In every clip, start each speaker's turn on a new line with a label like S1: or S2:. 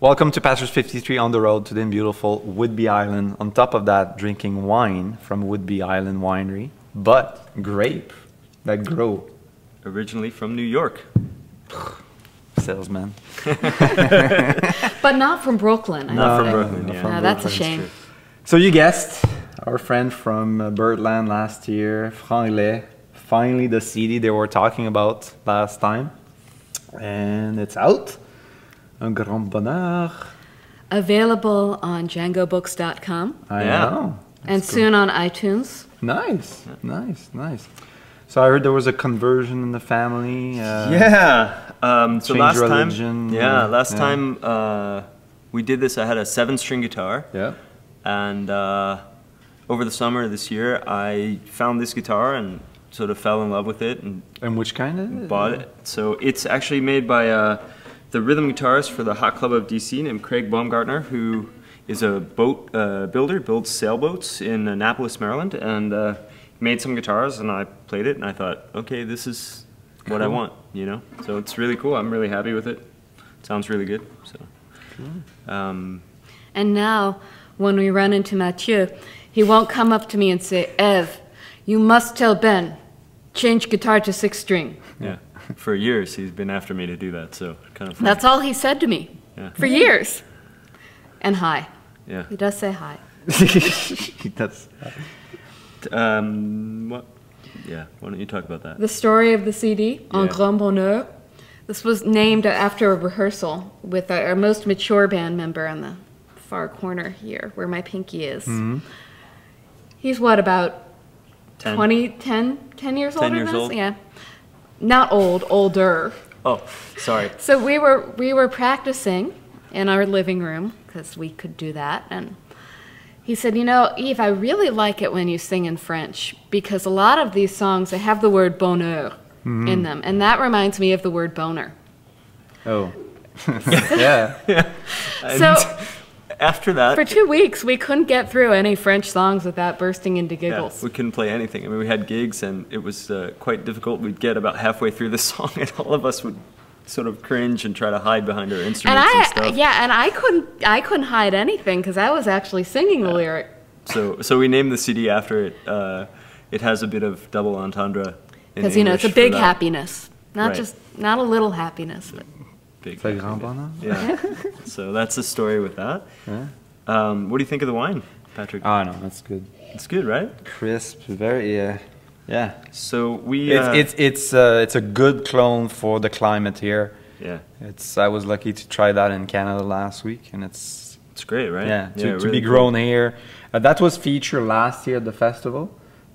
S1: Welcome to Pastures 53 on the road today in beautiful Whidbey Island. On top of that, drinking wine from Whidbey Island Winery, but grape that grow.
S2: Originally from New York.
S1: Salesman.
S3: But not from Brooklyn.
S2: Not from Brooklyn, yeah.
S3: No, that's a shame.
S1: So you guessed, our friend from Birdland last year, Franglais, finally the CD they were talking about last time. And it's out. Un grand bonheur.
S3: Available on djangobooks.com.
S1: I know.
S3: And soon on iTunes.
S1: Nice, nice, nice. So I heard there was a conversion in the family.
S2: So last
S1: religion,
S2: time, last time we did this, I had a 7-string guitar.
S1: Yeah.
S2: And over the summer this year, I found this guitar and sort of fell in love with it.
S1: And which kind of it?
S2: Bought it. So it's actually made by the rhythm guitarist for the Hot Club of DC named Craig Baumgartner, who is a boat builder, builds sailboats in Annapolis, Maryland, and made some guitars, and I played it, and I thought, okay, this is what I want, you know? So it's really cool. I'm really happy with it. It sounds really good. So.
S3: And now, when we run into Mathieu, he won't come up to me and say, Ev, you must tell Ben, change guitar to 6-string.
S2: Yeah. For years, he's been after me to do that, so kind of fun.
S3: That's all he said to me.
S2: Yeah.
S3: For years. And hi.
S2: Yeah.
S3: He does say hi.
S1: He does.
S2: What? Yeah, why don't you talk about that?
S3: The story of the CD, Un
S2: Yeah.
S3: grand bonheur. This was named after a rehearsal with our most mature band member on the far corner here, where my pinky is.
S1: Mm-hmm.
S3: He's what, about
S2: 10
S3: years older
S2: 10 years
S3: than us?
S2: old?
S3: Yeah. Not old, older.
S2: Oh, sorry.
S3: So we were practicing in our living room, because we could do that, and he said, you know, Eve, I really like it when you sing in French, because a lot of these songs, they have the word bonheur in them, and that reminds me of the word boner.
S1: Oh. Yeah.
S3: So
S2: after that,
S3: for 2 weeks, we couldn't get through any French songs without bursting into giggles.
S2: we couldn't play anything. I mean, we had gigs, and it was quite difficult. We'd get about halfway through the song, and all of us would sort of cringe and try to hide behind our instruments and stuff.
S3: Yeah, and I couldn't hide anything because I was actually singing the lyric.
S2: So we named the CD after it. It has a bit of double entendre.
S3: Because, you know, it's a big happiness.
S2: Right.
S3: Not a little happiness, but
S2: Big
S1: It's like grand bonheur.
S2: Yeah. So that's the story with that.
S1: Yeah.
S2: What do you think of the wine, Patrick?
S1: Oh no, that's good.
S2: It's good, right?
S1: Crisp, very yeah.
S2: So we
S1: It's a good clone for the climate here.
S2: yeah,
S1: I was lucky to try that in Canada last week, and it's
S2: great, right?
S1: yeah to
S2: really
S1: be
S2: cool.
S1: grown here. That was featured last year at the festival.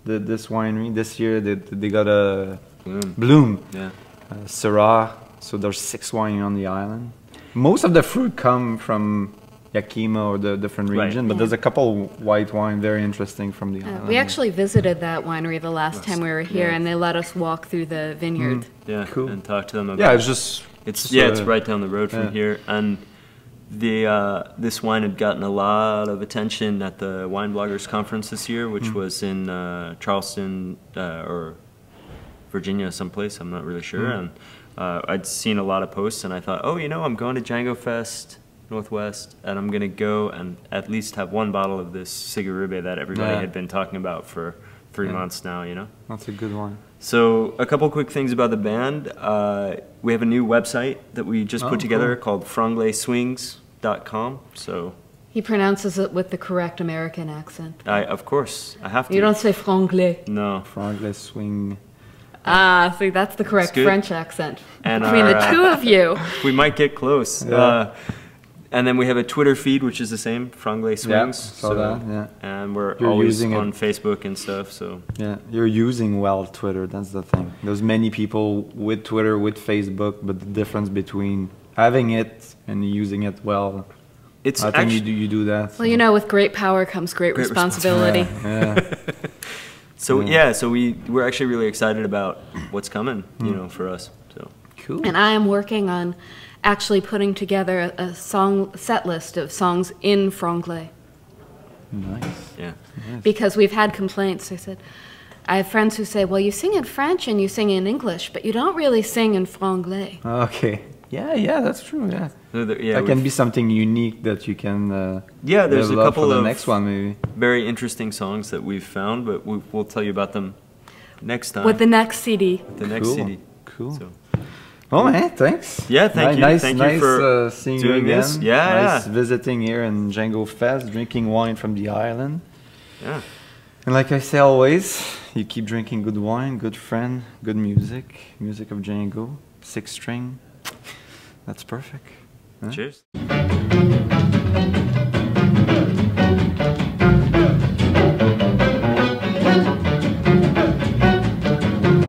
S1: This winery this year they got a bloom.
S2: Yeah.
S1: Syrah. So there's 6 wines on the island. Most of the fruit come from Yakima or the different region, but there's a couple white wine very interesting from the island.
S3: we actually visited that winery the last time we were here, and they let us walk through the vineyard.
S2: Yeah,
S1: Cool.
S2: and talk to them about
S1: Yeah, it's just
S2: it's right down the road from
S1: yeah.
S2: here, and this wine had gotten a lot of attention at the Wine Bloggers Conference this year, which was in Charleston or Virginia, someplace, I'm not really sure, and I'd seen a lot of posts, and I thought, oh, you know, I'm going to Django Fest Northwest, and I'm going to go and at least have 1 bottle of this Sigaribe that everybody had been talking about for 3 months now, you know?
S1: That's a good one.
S2: So a couple quick things about the band. We have a new website that we just put together called FranglaisSwings.com. So
S3: He pronounces it with the correct American accent.
S2: of course, I have to.
S3: You don't say franglais.
S2: No.
S1: Franglais swing.
S3: Ah, see, that's the correct
S2: good.
S3: French accent.
S2: And
S3: Between the two of you.
S2: We might get close.
S1: Yeah.
S2: And then we have a Twitter feed, which is the same, Franglais Swings.
S1: Saw that, yeah.
S2: And we're
S1: You're
S2: always
S1: using
S2: on
S1: it.
S2: Facebook and stuff. So
S1: Yeah, you're using well Twitter, that's the thing. There's many people with Twitter, with Facebook, but the difference between having it and using it well,
S2: it's
S1: I think you do that.
S3: Well, you know, with great power comes great responsibility.
S1: Yeah.
S2: So we're actually really excited about what's coming, you know, for us. So
S1: Cool.
S3: And I am working on actually putting together a song set list of songs in franglais.
S1: Nice.
S2: yeah.
S3: Because we've had complaints. I have friends who say, well, you sing in French and you sing in English, but you don't really sing in franglais.
S1: Okay. Yeah, that's true. Yeah,
S2: So
S1: that can be something unique that you can.
S2: Yeah, there's a
S1: develop
S2: couple
S1: for the
S2: of
S1: next one maybe.
S2: very interesting songs that we've found, but we'll tell you about them next time.
S3: With the next CD.
S2: The next
S1: Cool.
S2: CD.
S1: Cool.
S2: So.
S1: Oh man, thanks.
S2: Yeah, thank you.
S1: Nice,
S2: Thank
S1: nice
S2: you for
S1: seeing you
S2: doing
S1: again.
S2: this. Yeah,
S1: nice
S2: yeah.
S1: visiting here in Django Fest, drinking wine from the island.
S2: Yeah.
S1: And like I say always, you keep drinking good wine, good friend, good music, music of Django, 6 string. That's perfect. Huh?
S2: Cheers.